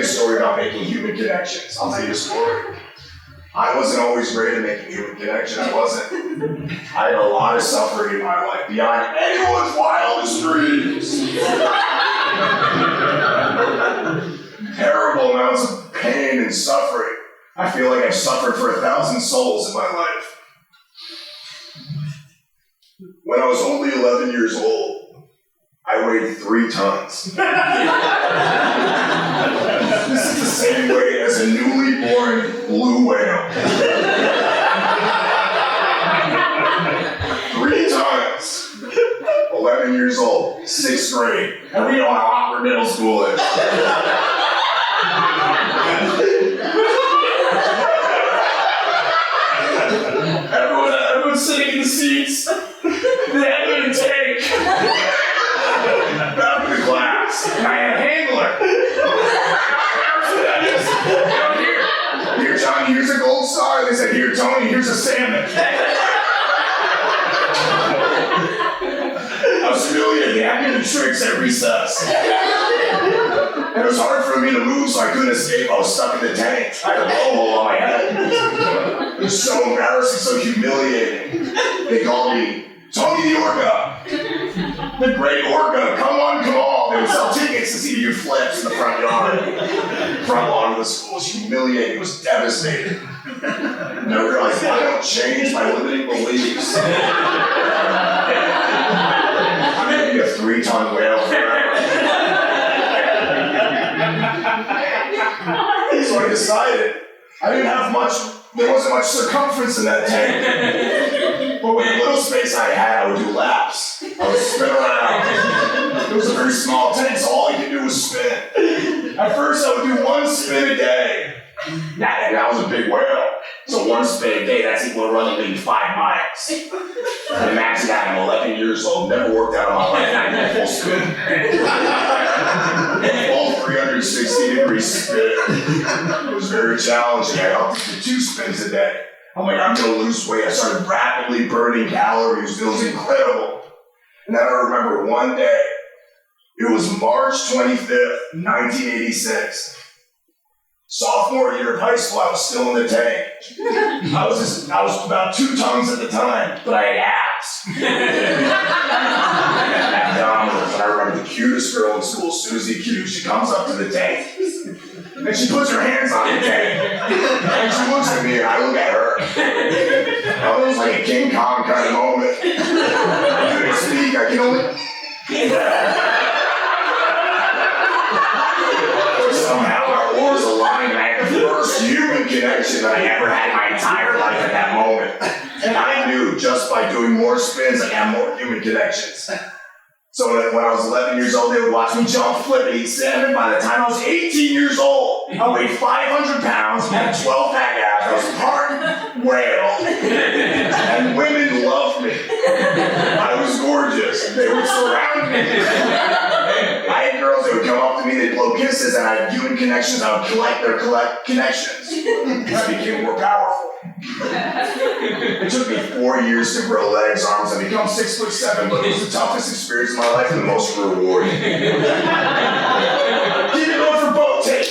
you a story about making human connections. I'll tell you a story. I wasn't always great at making human connections. I wasn't. I had a lot of suffering in my life beyond anyone's wildest dreams. Terrible amounts of pain and suffering. I feel like I've suffered for 1,000 souls in my life. When I was only 11 years old, I weighed 3 tons. This is the same weight as a newly born blue whale. 3 tons. 11 years old, 6th grade, and we know how awkward middle school is. Everyone's sitting in the seats. They had me in a tank. Back in the class. And I had a handler. Here, Johnny, here's a gold star. They said, here, Tony, here's a salmon. I was humiliated. They had me in the tricks at recess. It was hard for me to move, so I couldn't escape. I was stuck in the tank. I had a blowhole on my head. It was so embarrassing, so humiliating. They called me Tony the Orca. The great Orca. Come on. They would sell tickets to see you flips in the front yard. Front lawn of the school was humiliating. It was devastating. And I realized I don't change my limiting beliefs. I'm going to be a 3-ton whale forever. So I decided I didn't have much, there wasn't much circumference in that tank. But with the little space I had, I would do laps. I would spin around. It was a very small tank, so all I could do was spin. At first, I would do 1 spin a day. That was a big whale. So 1 spin a day, that's equal to running maybe 5 miles. And imagine that, I'm 11 years old, never worked out in my life, I did a full spin. Full 360-degree spin. It was very challenging. I upped it to 2 spins a day. I'm like, I'm going to lose weight. I started rapidly burning calories. It was incredible. And then I remember one day, it was March 25th, 1986. Sophomore year of high school, I was still in the tank. I was about 2 tons at the time, but I had abs. And I remember the cutest girl in school, Susie Q, she comes up to the tank. And she puts her hands on the tank. And she looks at me and I look at her. It was like a King Kong kind of moment. I couldn't speak, I could only... Somehow our oars aligned and I had the first human connection that I ever had in my entire life at that moment. And I knew just by doing more spins, I'd have more human connections. So when I was 11 years old, they would watch me jump, flip, and eat salmon. By the time I was 18 years old, I weighed 500 pounds, had 12-pack abs, I was part whale, and women loved me. I was gorgeous. They would surround me. I had girls that would come up to me, they'd blow kisses, and I had human connections. I would collect connections. I became more powerful. It took me 4 years to grow legs, arms, and become 6'7", but it was the toughest experience of my life and the most rewarding. Keep it going for boat tape.